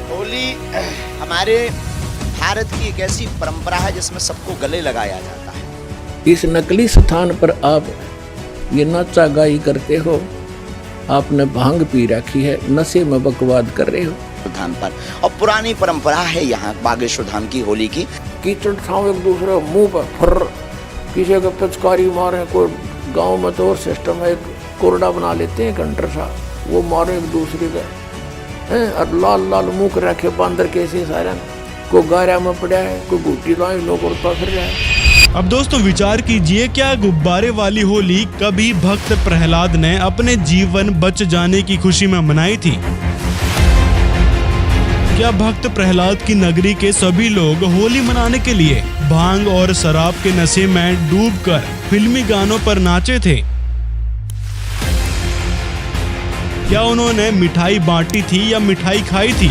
होली हमारे भारत की एक ऐसी परंपरा है जिसमें सबको गले लगाया जाता है। इस नकली स्थान पर आप ये नाचा गाई करते हो, आपने भांग पी रखी है, नशे में बकवाद कर रहे हो धाम पर। और पुरानी परंपरा है यहाँ बागेश्वर धाम की होली की। कीचड़ छाव एक दूसरे मुंह पर फर, किसी का पिचकारी मारे, कोई गांव में तो और सिस्टम है, एक कोरडा बना लेते हैं कंटर सा, वो मारे एक दूसरे का हैं, और लाल लाल मुंह कर रखे बंदर कैसे सारे, कोई गारा में पड़ा है, कोई बूटी लाई लोग उड़ता फिर रहा है। अब दोस्तों विचार कीजिए, क्या गुब्बारे वाली होली कभी भक्त प्रहलाद ने अपने जीवन बच जाने की खुशी में मनाई थी? क्या भक्त प्रहलाद की नगरी के सभी लोग होली मनाने के लिए भांग और शराब के नशे में डूबकर फिल्मी गानों पर नाचे थे? क्या उन्होंने मिठाई बांटी थी या मिठाई खाई थी?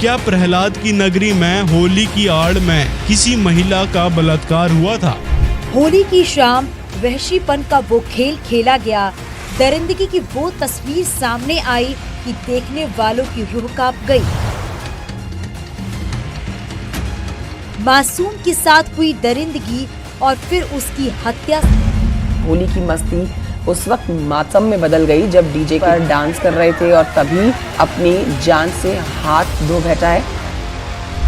क्या प्रहलाद की नगरी में होली की आड़ में किसी महिला का बलात्कार हुआ था? होली की शाम वहशीपन का वो खेल खेला गया, दरिंदगी की वो तस्वीर सामने आई कि देखने वालों की रूह कांप गई। मासूम के साथ हुई दरिंदगी और फिर उसकी हत्या। होली की मस्ती उस वक्त मातम में बदल गई जब डीजे पर डांस कर रहे थे और तभी अपनी जान से हाथ धो बैठा है।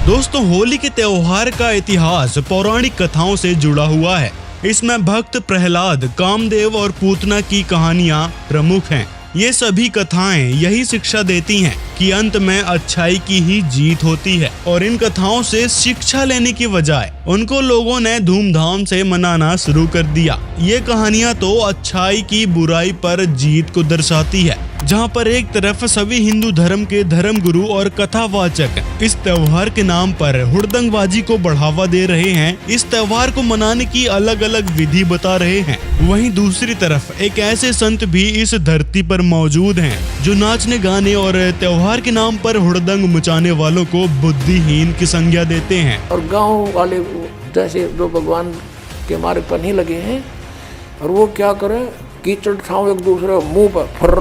दोस्तों होली के त्योहार का इतिहास पौराणिक कथाओं से जुड़ा हुआ है। इसमें भक्त प्रहलाद, कामदेव और पूतना की कहानियां प्रमुख हैं। ये सभी कथाएं यही शिक्षा देती हैं कि अंत में अच्छाई की ही जीत होती है, और इन कथाओं से शिक्षा लेने की बजाय उनको लोगों ने धूमधाम से मनाना शुरू कर दिया। ये कहानियां तो अच्छाई की बुराई पर जीत को दर्शाती है, जहां पर एक तरफ सभी हिंदू धर्म के धर्म गुरु और कथावाचक इस त्योहार के नाम पर हुड़दंगबाजी को बढ़ावा दे रहे हैं, इस त्योहार को मनाने की अलग अलग विधि बता रहे हैं, वहीं दूसरी तरफ एक ऐसे संत भी इस धरती पर मौजूद हैं जो नाचने गाने और त्योहार के नाम पर हुड़दंग मचाने वालों को बुद्धिहीन की संज्ञा देते हैं। और गांव वाले जैसे जो भगवान के मार्ग पर नहीं लगे हैं, और वो क्या करें, कीचड़ छाव एक दूसरे मुंह पर फर,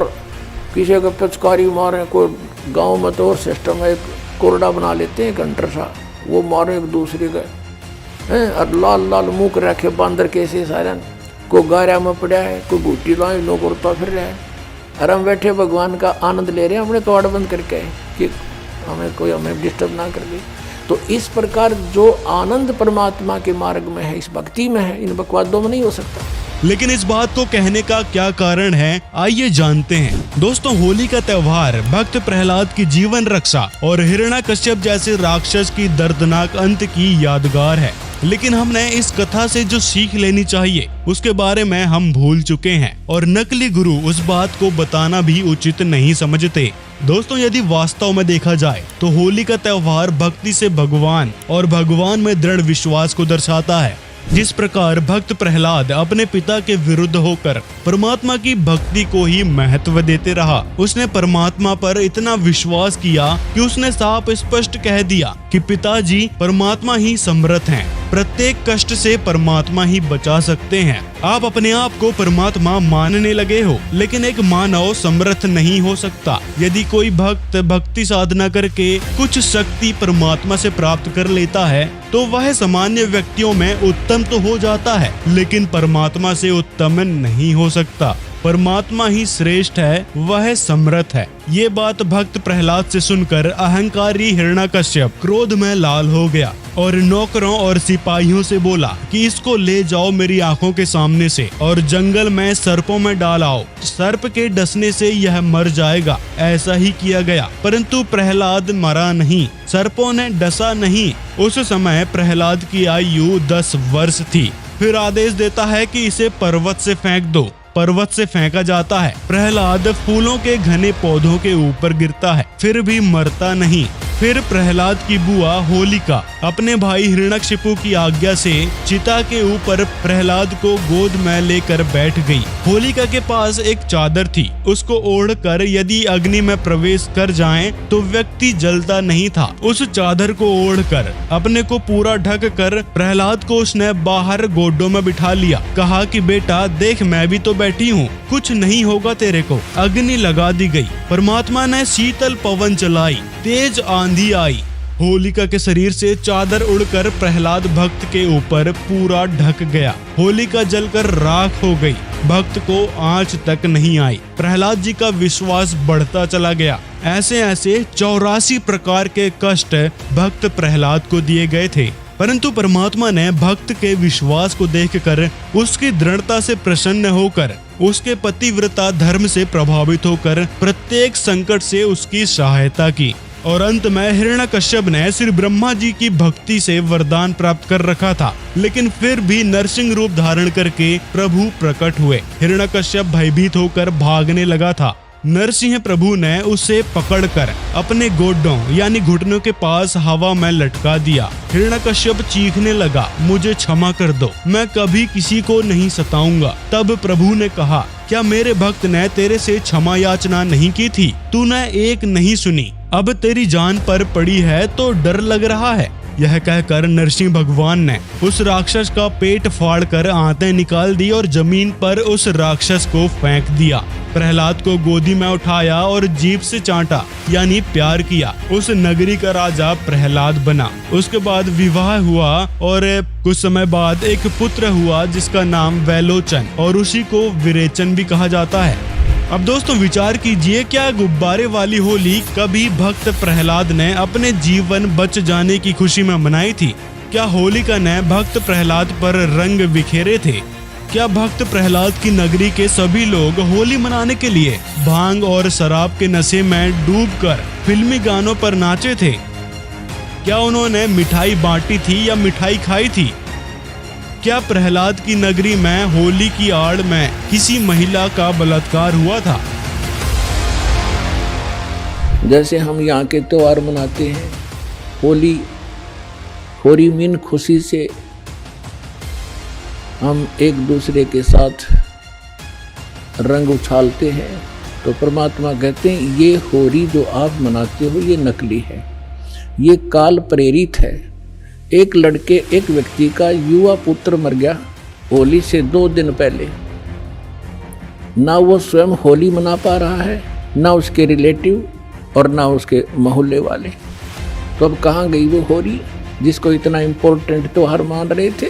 किसी का पिचकारी मारे, कोई गांव में तो और सिस्टम है, एक कोरडा बना लेते हैं कंटर सा, वो मारे एक दूसरे का हैं, और लाल लाल मुंह कर रखे बंदर कैसे सारे, कोई गारा में पड़ा है, कोई बूटी लाई लोग उड़ता फिर रहा है, और हम बैठे भगवान का आनंद ले रहे हैं, हमने कवाड़ बंद करके कि हमें डिस्टर्ब ना कर दे। तो इस प्रकार जो आनंद परमात्मा के मार्ग में है, इस भक्ति में है, इन बकवादों में नहीं हो सकता। लेकिन इस बात को कहने का क्या कारण है, आइए जानते हैं। दोस्तों होली का त्योहार भक्त प्रहलाद की जीवन रक्षा और हिरण्याकश्यप जैसे राक्षस की दर्दनाक अंत की यादगार है। लेकिन हमने इस कथा से जो सीख लेनी चाहिए उसके बारे में हम भूल चुके हैं, और नकली गुरु उस बात को बताना भी उचित नहीं समझते। दोस्तों यदि वास्तव में देखा जाए तो होली का त्योहार भक्ति से भगवान और भगवान में दृढ़ विश्वास को दर्शाता है। जिस प्रकार भक्त प्रहलाद अपने पिता के विरुद्ध होकर परमात्मा की भक्ति को ही महत्व देते रहा, उसने परमात्मा पर इतना विश्वास किया कि उसने साफ स्पष्ट कह दिया कि पिताजी परमात्मा ही समर्थ हैं, प्रत्येक कष्ट से परमात्मा ही बचा सकते हैं। आप अपने आप को परमात्मा मानने लगे हो, लेकिन एक मानव समर्थ नहीं हो सकता। यदि कोई भक्त भक्ति साधना करके कुछ शक्ति परमात्मा से प्राप्त कर लेता है तो वह सामान्य व्यक्तियों में उत्तम तो हो जाता है, लेकिन परमात्मा से उत्तम नहीं हो सकता। परमात्मा ही श्रेष्ठ है, वह समर्थ है। ये बात भक्त प्रहलाद से सुनकर अहंकारी हिरण्याकश्यप क्रोध में लाल हो गया और नौकरों और सिपाहियों से बोला कि इसको ले जाओ मेरी आंखों के सामने से और जंगल में सर्पों में डाल आओ, सर्प के डसने से यह मर जाएगा। ऐसा ही किया गया, परंतु प्रहलाद मरा नहीं, सर्पों ने डसा नहीं। उस समय प्रहलाद की आयु 10 वर्ष थी। फिर आदेश देता है कि इसे पर्वत से फेंक दो। पर्वत से फेंका जाता है। प्रहलाद फूलों के घने पौधों के ऊपर गिरता है, फिर भी मरता नहीं। फिर प्रहलाद की बुआ होलिका अपने भाई हिरण्यकशिपु की आज्ञा से चिता के ऊपर प्रहलाद को गोद में लेकर बैठ गई। होलिका के पास एक चादर थी, उसको ओढ़कर यदि अग्नि में प्रवेश कर जाएं तो व्यक्ति जलता नहीं था। उस चादर को ओढ़कर अपने को पूरा ढक कर प्रहलाद को उसने बाहर गोडों में बिठा लिया। कहा कि बेटा देख, मैं भी तो बैठी हूँ, कुछ नहीं होगा तेरे को। अग्नि लगा दी गई। परमात्मा ने शीतल पवन चलाई, तेज आंधी आई। होलिका के शरीर से चादर उड़कर प्रहलाद भक्त के ऊपर पूरा ढक गया। होलिका जलकर राख हो गई। भक्त को आंच तक नहीं आई। प्रहलाद जी का विश्वास बढ़ता चला गया। ऐसे ऐसे 84 प्रकार के कष्ट भक्त प्रहलाद को दिए गए थे, परंतु परमात्मा ने भक्त के विश्वास को देखकर उसकी दृढ़ता से प्रसन्न होकर उसके पतिव्रता धर्म से प्रभावित होकर प्रत्येक संकट से उसकी सहायता की। और अंत में हिरण्यकश्यप ने श्री ब्रह्मा जी की भक्ति से वरदान प्राप्त कर रखा था, लेकिन फिर भी नरसिंह रूप धारण करके प्रभु प्रकट हुए। हिरण्यकश्यप भयभीत होकर भागने लगा था। नरसिंह प्रभु ने उसे पकड़कर अपने गोडों यानी घुटनों के पास हवा में लटका दिया। हिरण्यकश्यप चीखने लगा, मुझे क्षमा कर दो, मैं कभी किसी को नहीं सताऊंगा। तब प्रभु ने कहा, क्या मेरे भक्त ने तेरे से क्षमा याचना नहीं की थी? तूने एक नहीं सुनी, अब तेरी जान पर पड़ी है तो डर लग रहा है। यह कहकर नरसिंह भगवान ने उस राक्षस का पेट फाड़कर आंतें निकाल दी और जमीन पर उस राक्षस को फेंक दिया। प्रहलाद को गोदी में उठाया और जीभ से चाटा यानी प्यार किया। उस नगरी का राजा प्रहलाद बना। उसके बाद विवाह हुआ और कुछ समय बाद एक पुत्र हुआ जिसका नाम वैलोचन और उसी को विरेचन भी कहा जाता है। अब दोस्तों विचार कीजिए, क्या गुब्बारे वाली होली कभी भक्त प्रहलाद ने अपने जीवन बच जाने की खुशी में मनाई थी? क्या होलिका ने भक्त प्रहलाद पर रंग बिखेरे थे? क्या भक्त प्रहलाद की नगरी के सभी लोग होली मनाने के लिए भांग और शराब के नशे में डूबकर फिल्मी गानों पर नाचे थे? क्या उन्होंने मिठाई बांटी थी या मिठाई खाई थी? क्या प्रहलाद की नगरी में होली की आड़ में किसी महिला का बलात्कार हुआ था? जैसे हम यहाँ के त्योहार मनाते हैं, होली मीन खुशी से हम एक दूसरे के साथ रंग उछालते हैं, तो परमात्मा कहते हैं ये होली जो आप मनाते हो ये नकली है, ये काल प्रेरित है। एक व्यक्ति का युवा पुत्र मर गया होली से 2 दिन पहले। ना वो स्वयं होली मना पा रहा है, ना उसके रिलेटिव और ना उसके मोहल्ले वाले। तो अब कहाँ गई वो होली जिसको इतना इम्पोर्टेंट त्योहार मान रहे थे?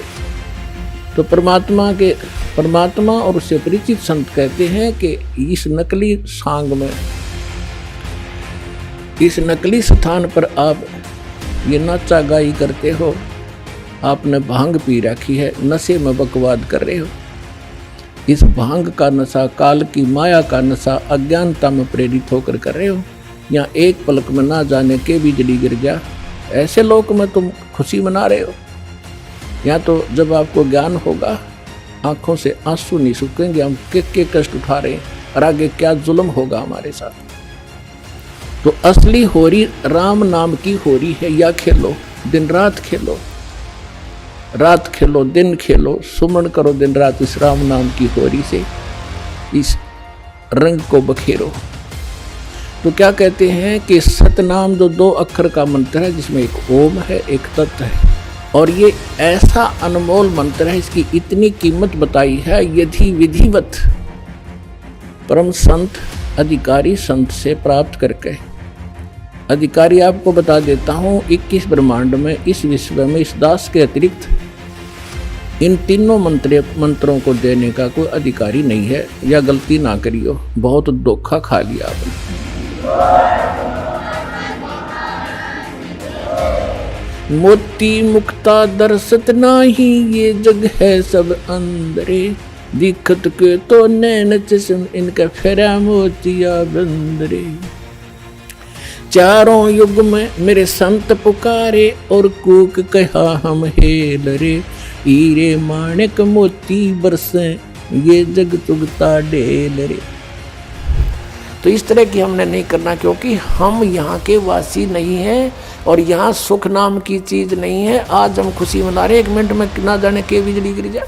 तो परमात्मा और उससे परिचित संत कहते हैं कि इस नकली सांग में, इस नकली स्थान पर आप ये नाचा गाई करते हो, आपने भांग पी रखी है, नशे में बकवाद कर रहे हो। इस भांग का नशा, काल की माया का नशा अज्ञानता में प्रेरित होकर कर रहे हो। यहाँ एक पलक में ना जाने के बिजली गिर गया, ऐसे लोक में तुम खुशी मना रहे हो। यहाँ तो जब आपको ज्ञान होगा, आंखों से आंसू नहीं सूखेंगे, हम के कष्ट उठा रहे हैं और आगे क्या जुल्म होगा हमारे साथ। तो असली होली राम नाम की होली है। या खेलो, दिन रात खेलो, रात खेलो दिन खेलो, सुमन करो दिन रात इस राम नाम की होली से, इस रंग को बखेरो। तो क्या कहते हैं कि सतनाम जो 2 अक्षर का मंत्र है, जिसमें एक ओम है एक तत् है, और ये ऐसा अनमोल मंत्र है, इसकी इतनी कीमत बताई है। यदि विधिवत परम संत अधिकारी संत से प्राप्त करके, अधिकारी आपको बता देता हूँ 21 ब्रह्मांड में, इस विश्व में, इस दास के अतिरिक्त इन तीनों मंत्रों को देने का कोई अधिकारी नहीं है। या गलती ना करियो, बहुत धोखा खा लिया आपने। मोती मुक्ता दर्शत नाही, ये जग है सब अंदरे, दिखत के तो नैन चश्म, इनका फेरा मोतिया बंदरे। चारों युग में मेरे संत पुकारे, और कूक कहा हम हेलरे, हीरे माणिक मोती बरसे, ये जग चुगता ढेल रे। तो इस तरह की हमने नहीं करना, क्योंकि हम यहाँ के वासी नहीं हैं और यहाँ सुख नाम की चीज़ नहीं है। आज हम खुशी मना रहे, 1 मिनट में ना जाने के बिजली गिर जाए।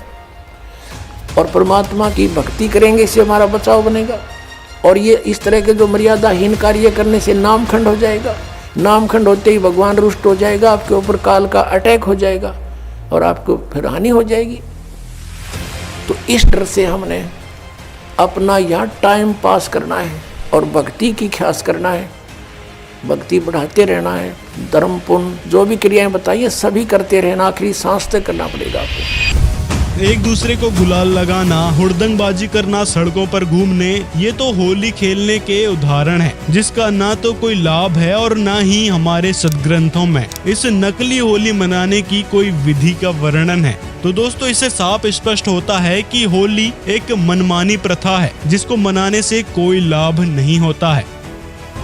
और परमात्मा की भक्ति करेंगे, इससे हमारा बचाव बनेगा। और ये इस तरह के जो मर्यादाहीन कार्य करने से नामखंड हो जाएगा। नामखंड होते ही भगवान रुष्ट हो जाएगा, आपके ऊपर काल का अटैक हो जाएगा और आपको फिर हानि हो जाएगी। तो इस डर से हमने अपना यहाँ टाइम पास करना है और भक्ति की ख्यास करना है, भक्ति बढ़ाते रहना है। धर्म पुण्य जो भी क्रियाएं बताइए सभी करते रहना, आखिरी सांस तक करना पड़ेगा आपको। एक दूसरे को गुलाल लगाना, हुड़दंगबाजी करना, सड़कों पर घूमने, ये तो होली खेलने के उदाहरण है, जिसका ना तो कोई लाभ है और ना ही हमारे सदग्रंथों में इस नकली होली मनाने की कोई विधि का वर्णन है। तो दोस्तों, इससे साफ स्पष्ट होता है कि होली एक मनमानी प्रथा है, जिसको मनाने से कोई लाभ नहीं होता है।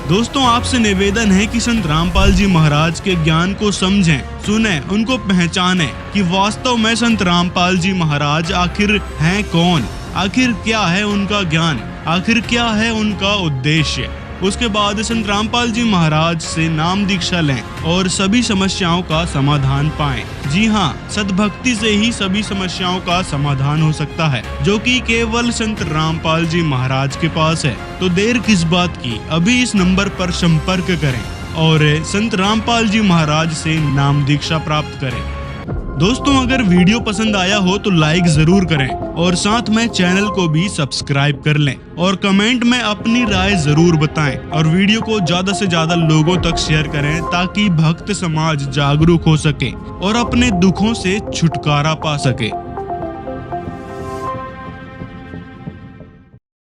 दोस्तों, आपसे निवेदन है कि संत रामपाल जी महाराज के ज्ञान को समझें, सुने, उनको पहचानें कि वास्तव में संत रामपाल जी महाराज आखिर हैं कौन, आखिर क्या है उनका ज्ञान, आखिर क्या है उनका उद्देश्य। उसके बाद संत रामपाल जी महाराज से नाम दीक्षा लें और सभी समस्याओं का समाधान पाएं। जी हाँ, सद्भक्ति से ही सभी समस्याओं का समाधान हो सकता है, जो कि केवल संत रामपाल जी महाराज के पास है। तो देर किस बात की, अभी इस नंबर पर संपर्क करें और संत रामपाल जी महाराज से नाम दीक्षा प्राप्त करें। दोस्तों, अगर वीडियो पसंद आया हो तो लाइक जरूर करें और साथ में चैनल को भी सब्सक्राइब कर लें और कमेंट में अपनी राय जरूर बताएं और वीडियो को ज्यादा से ज्यादा लोगों तक शेयर करें, ताकि भक्त समाज जागरूक हो सके और अपने दुखों से छुटकारा पा सके।